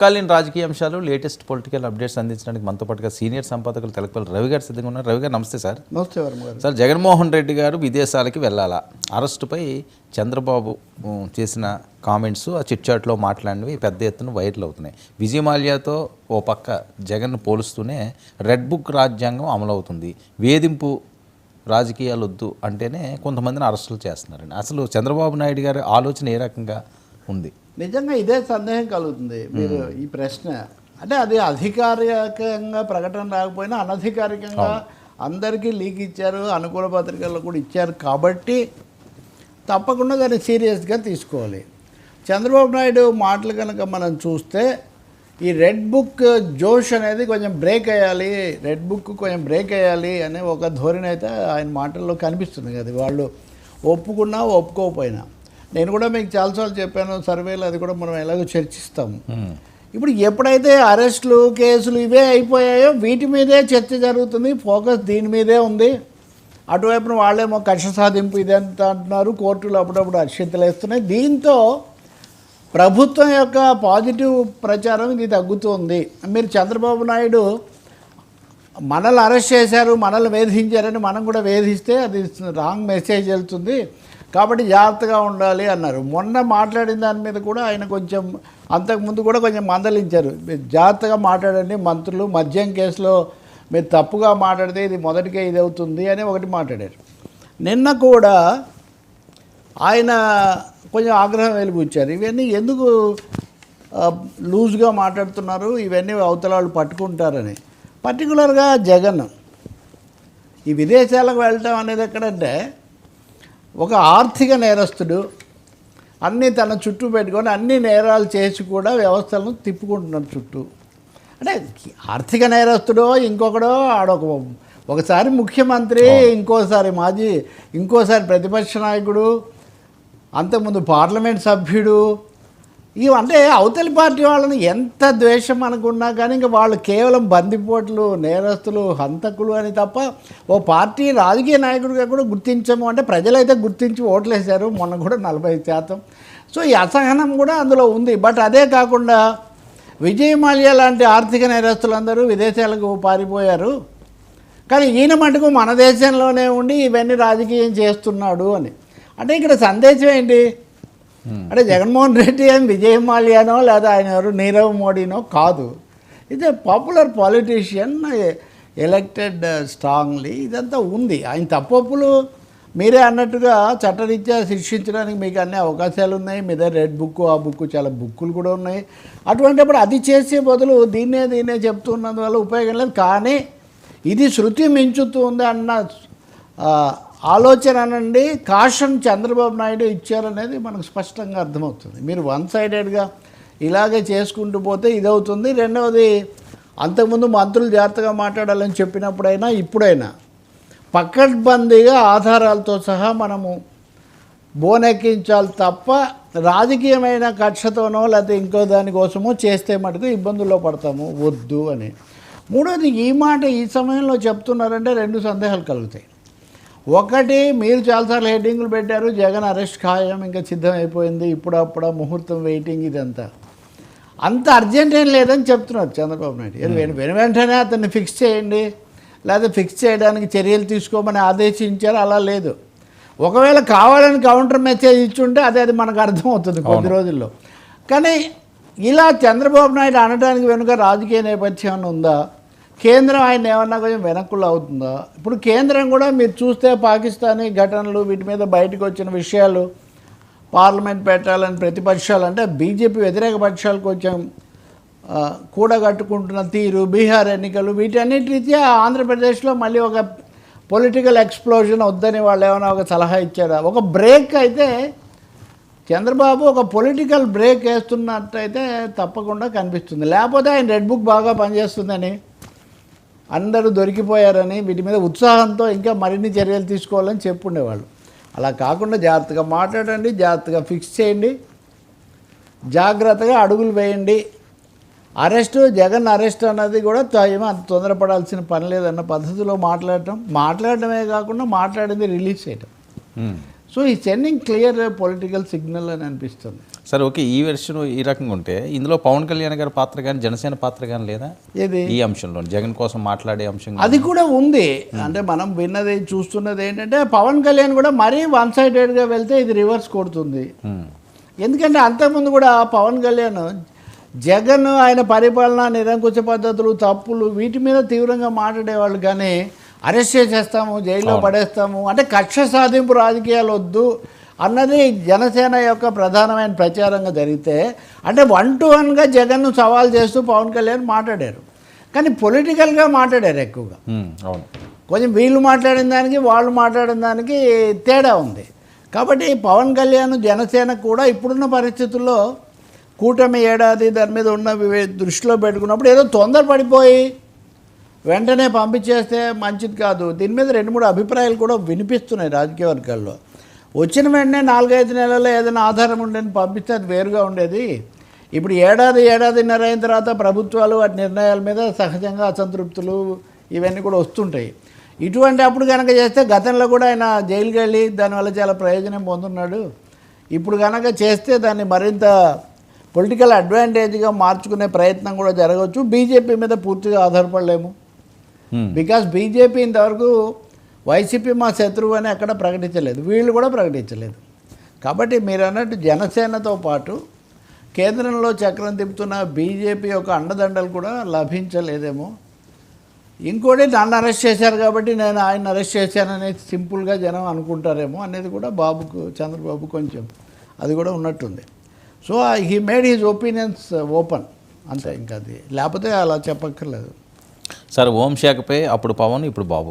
కాలీన రాజకీయ అంశాలు latest political updates అందించడానికి మనతో పాటుగా సీనియర్ సంపాదకులు తెలకపల్లి రవి గారు సిద్ధంగా ఉన్నారు. రవి గారు నమస్తే సార్. నమస్తే వర్మ గారు. సార్, జగన్మోహన్ రెడ్డి గారు విదేశాలకి వెళ్ళాలా, అరెస్టుపై చంద్రబాబు చేసిన కామెంట్స్ ఆ చిట్చాట్లో మాట్లాడినవి పెద్ద ఎత్తున వైరల్ అవుతున్నాయి. విజయ్ మాల్యాతో ఓ పక్క జగన్ పోలుస్తూనే రెడ్ బుక్ రాజ్యాంగం అమలవుతుంది, వేధింపు రాజకీయాలు వద్దు అంటేనే కొంతమందిని అరెస్టులు చేస్తున్నారండి. అసలు చంద్రబాబు నాయుడు గారి ఆలోచన ఏ రకంగా ఉంది? నిజంగా ఇదే సందేహం కలుగుతుంది మీరు ఈ ప్రశ్న. అంటే అది అధికారికంగా ప్రకటన రాకపోయినా అనధికారికంగా అందరికీ లీక్ ఇచ్చారు, అనుకూల పత్రికల్లో కూడా ఇచ్చారు కాబట్టి తప్పకుండా దాన్ని సీరియస్గా తీసుకోవాలి. చంద్రబాబు నాయుడు మాటలు కనుక మనం చూస్తే ఈ రెడ్ బుక్ జోష్ అనేది కొంచెం బ్రేక్ అయ్యాలి, రెడ్ బుక్ కొంచెం బ్రేక్ అయ్యాలి అనే ఒక ధోరణి అయితే ఆయన మాటల్లో కనిపిస్తుంది కదా. వాళ్ళు ఒప్పుకున్నా ఒప్పుకోకపోయినా, నేను కూడా మీకు చాలాసార్లు చెప్పాను, సర్వేలు అది కూడా మనం ఎలాగో చర్చిస్తాము. ఇప్పుడు ఎప్పుడైతే అరెస్టులు కేసులు ఇవే అయిపోయాయో వీటి మీదే చర్చ జరుగుతుంది, ఫోకస్ దీని మీదే ఉంది. అటువైపున వాళ్ళేమో కక్ష సాధింపు ఇదంతా అంటున్నారు, కోర్టులు అప్పుడప్పుడు అక్షింతలు వేస్తున్నాయి. దీంతో ప్రభుత్వం యొక్క పాజిటివ్ ప్రచారం ఇది తగ్గుతుంది. మీరు చంద్రబాబు నాయుడు మనల్ని అరెస్ట్ చేశారు, మనల్ని వేధించారని మనం కూడా వేధిస్తే అది రాంగ్ మెసేజ్ వెళ్తుంది, కాబట్టి జాగ్రత్తగా ఉండాలి అన్నారు. మొన్న మాట్లాడిన దాని మీద కూడా ఆయన కొంచెం అంతకుముందు కూడా కొంచెం మందలించారు, జాగ్రత్తగా మాట్లాడండి మంత్రులు, మద్యం కేసులో మీరు తప్పుగా మాట్లాడితే ఇది మొదటికే ఇది అవుతుంది అని ఒకటి మాట్లాడారు. నిన్న కూడా ఆయన కొంచెం ఆగ్రహం వెలిబుచ్చారు. ఇవన్నీ ఎందుకు లూజ్గా మాట్లాడుతున్నారు, ఇవన్నీ అవతల వాళ్ళు పట్టుకుంటారని. పర్టికులర్గా జగన్ ఈ విదేశాలకు వెళ్ళటం అనేది ఎక్కడంటే, ఒక ఆర్థిక నేరస్తుడు అన్నీ తన చుట్టూ పెట్టుకొని అన్ని నేరాలు చేసి కూడా వ్యవస్థలను తిప్పుకుంటున్నాడు చుట్టూ. అంటే ఆర్థిక నేరస్తుడో ఇంకొకడో ఒకసారి ముఖ్యమంత్రి, ఇంకోసారి మాజీ, ఇంకోసారి ప్రతిపక్ష నాయకుడు, అంతకుముందు పార్లమెంట్ సభ్యుడు. అంటే అవతలి పార్టీ వాళ్ళని ఎంత ద్వేషం అనుకున్నా కానీ ఇంకా వాళ్ళు కేవలం బందిపోట్లు, నేరస్తులు, హంతకులు అని తప్ప ఓ పార్టీ రాజకీయ నాయకుడిగా కూడా గుర్తించము. అంటే ప్రజలైతే గుర్తించి ఓట్లేశారు మొన్న కూడా 40%. సో ఈ అసహనం కూడా అందులో ఉంది. బట్ అదే కాకుండా విజయ్ మాల్యా లాంటి ఆర్థిక నేరస్తులందరూ విదేశాలకు పారిపోయారు, కానీ ఈయన మటుకు మన దేశంలోనే ఉండి ఇవన్నీ రాజకీయం చేస్తున్నాడు అని. అంటే ఇక్కడ సందేశం ఏంటి అంటే, జగన్మోహన్ రెడ్డి అని విజయ్ మాల్యానో లేదా ఆయన ఎవరు నీరవ్ మోడీనో కాదు, ఇది పాపులర్ పాలిటీషియన్, ఎలక్టెడ్ స్ట్రాంగ్లీ. ఇదంతా ఉంది. ఆయన తప్పులు మీరే అన్నట్టుగా చట్టరీత్యా శిక్షించడానికి మీకు అన్ని అవకాశాలు ఉన్నాయి. మీ దగ్గర రెడ్ బుక్, ఆ బుక్, చాలా బుక్కులు కూడా ఉన్నాయి. అటువంటిప్పుడు అది చేసే బదులు దీన్నే చెప్తున్నందువల్ల ఉపయోగం లేదు. కానీ ఇది శృతి మించుతుంది అన్న ఆలోచన అనండి, కాషన్ చంద్రబాబు నాయుడు ఇచ్చారనేది మనకు స్పష్టంగా అర్థమవుతుంది. మీరు వన్ సైడెడ్గా ఇలాగే చేసుకుంటూ పోతే ఇదవుతుంది. రెండవది, అంతకుముందు మంత్రులు జాగ్రత్తగా మాట్లాడాలని చెప్పినప్పుడైనా ఇప్పుడైనా పకడ్బందీగా ఆధారాలతో సహా మనము బోనెక్కించాలి తప్ప రాజకీయమైన కక్షతోనో లేకపోతే ఇంకో దానికోసమో చేస్తే మటుకు ఇబ్బందుల్లో పడతాము, వద్దు అని. మూడోది, ఈ మాట ఈ సమయంలో చెప్తున్నారంటే రెండు సందేహాలు కలుగుతాయి. ఒకటి, మీరు చాలాసార్లు హెడ్డింగ్లు పెట్టారు, జగన్ అరెస్ట్ ఖాయం, ఇంకా సిద్ధమైపోయింది, ఇప్పుడప్పుడు ముహూర్తం వెయిటింగ్, ఇదంతా అంత అర్జెంట్ ఏం లేదని చెప్తున్నారు చంద్రబాబు నాయుడు. వెంటనే అతన్ని ఫిక్స్ చేయండి, లేదా ఫిక్స్ చేయడానికి చర్యలు తీసుకోమని ఆదేశించారు, అలా లేదు. ఒకవేళ కావాలని కౌంటర్ మెసేజ్ ఇచ్చుంటే అది మనకు అర్థమవుతుంది కొద్ది రోజుల్లో. కానీ ఇలా చంద్రబాబు నాయుడు అనడానికి వెనుక రాజకీయ నేపథ్యం ఏమైనా ఉందా? కేంద్రం ఆయన ఏమన్నా కొంచెం వెనక్కులు అవుతుందా? ఇప్పుడు కేంద్రం కూడా మీరు చూస్తే పాకిస్తానీ ఘటనలు, వీటి మీద బయటకు వచ్చిన విషయాలు, పార్లమెంట్ పెట్టాలని ప్రతిపక్షాలు అంటే బీజేపీ వ్యతిరేక పక్షాలు కొంచెం కూడగట్టుకుంటున్న తీరు, బీహార్ ఎన్నికలు, వీటన్నిటి రీత్యా ఆంధ్రప్రదేశ్లో మళ్ళీ ఒక పొలిటికల్ ఎక్స్ప్లోజన్ వద్దని వాళ్ళు ఏమైనా ఒక సలహా ఇచ్చారా? ఒక బ్రేక్ అయితే చంద్రబాబు ఒక పొలిటికల్ బ్రేక్ వేస్తున్నట్టయితే తప్పకుండా కనిపిస్తుంది. లేకపోతే ఆయన రెడ్ బుక్ బాగా పనిచేస్తుందని, అందరూ దొరికిపోయారని, వీటి మీద ఉత్సాహంతో ఇంకా మరిన్ని చర్యలు తీసుకోవాలని చెప్పుండేవాళ్ళు. అలా కాకుండా జాగ్రత్తగా మాట్లాడండి, జాగ్రత్తగా ఫిక్స్ చేయండి, జాగ్రత్తగా అడుగులు వేయండి. జగన్ అరెస్ట్ అన్నది కూడా ఏమో అంత తొందరపడాల్సిన పని లేదన్న పద్ధతిలో మాట్లాడటమే కాకుండా మాట్లాడింది రిలీజ్ చేయటం. సో ఈ సెండింగ్ క్లియర్ పొలిటికల్ సిగ్నల్ అని అనిపిస్తుంది. సరే ఓకే, ఈ వెర్షన్ ఈ రకంగా ఉంటే ఇందులో పవన్ కళ్యాణ్ గారి పాత్ర కానీ జనసేన పాత్ర కానీ లేదా ఏది ఈ అంశంలో జగన్ కోసం మాట్లాడే అంశం అది కూడా ఉంది. అంటే మనం విన్నది చూస్తున్నది ఏంటంటే పవన్ కళ్యాణ్ కూడా మరీ వన్ సైడెడ్గా వెళ్తే ఇది రివర్స్ కొడుతుంది. ఎందుకంటే అంతకుముందు కూడా పవన్ కళ్యాణ్ జగన్ ఆయన పరిపాలన నిరంకుశ పద్ధతులు తప్పులు వీటి మీద తీవ్రంగా మాట్లాడేవాళ్ళు, కానీ అరెస్ట్ చేసేస్తాము జైల్లో పడేస్తాము అంటే కక్ష సాధింపు రాజకీయాలు వద్దు అన్నది జనసేన యొక్క ప్రధానమైన ప్రచారంగా జరిగితే, అంటే 1-to-1గా జగన్ను సవాల్ చేస్తూ పవన్ కళ్యాణ్ మాట్లాడారు, కానీ పొలిటికల్గా మాట్లాడారు ఎక్కువగా. అవును, కొంచెం వీళ్ళు మాట్లాడిన దానికి వాళ్ళు మాట్లాడిన దానికి తేడా ఉంది. కాబట్టి పవన్ కళ్యాణ్ జనసేన కూడా ఇప్పుడున్న పరిస్థితుల్లో కూటమి ఏడాది దాని మీద ఉన్న దృష్టిలో పెట్టుకున్నప్పుడు ఏదో తొందరపడిపోయి వెంటనే పంపించేస్తే మంచిది కాదు. దీని మీద 2-3 అభిప్రాయాలు కూడా వినిపిస్తున్నాయి రాజకీయ వర్గాల్లో. వచ్చిన వెంటనే 4-5 నెలల్లో ఏదైనా ఆధారం ఉండేది పంపిస్తే అది వేరుగా ఉండేది. ఇప్పుడు ఏడాదిన్నర అయిన తర్వాత ప్రభుత్వాలు వాటి నిర్ణయాల మీద సహజంగా అసంతృప్తులు ఇవన్నీ కూడా వస్తుంటాయి. ఇటువంటి అప్పుడు కనుక చేస్తే గతంలో కూడా ఆయన జైలుకి వెళ్ళి దానివల్ల చాలా ప్రయోజనం పొందున్నాడు. ఇప్పుడు కనుక చేస్తే దాన్ని మరింత పొలిటికల్ అడ్వాంటేజ్గా మార్చుకునే ప్రయత్నం కూడా జరగవచ్చు. బీజేపీ మీద పూర్తిగా ఆధారపడలేము, బికాస్ బీజేపీ ఇంతవరకు వైసీపీ మా శత్రువు అని ఎక్కడ ప్రకటించలేదు, వీళ్ళు కూడా ప్రకటించలేదు. కాబట్టి మీరు అన్నట్టు జనసేనతో పాటు కేంద్రంలో చక్రం తిప్పుతున్న బీజేపీ యొక్క అండదండలు కూడా లభించలేదేమో. ఇంకోటి నన్ను అరెస్ట్ చేశారు కాబట్టి నేను ఆయన అరెస్ట్ చేశాననేది సింపుల్గా జనం అనుకుంటారేమో అనేది కూడా చంద్రబాబు కొంచెం అది కూడా ఉన్నట్టుంది. So he made his opinions open అంతే, ఇంకా అది లేకపోతే అలా చెప్పక్కర్లేదు. సరే, హోంశాఖపై అప్పుడు పవన్ ఇప్పుడు బాబు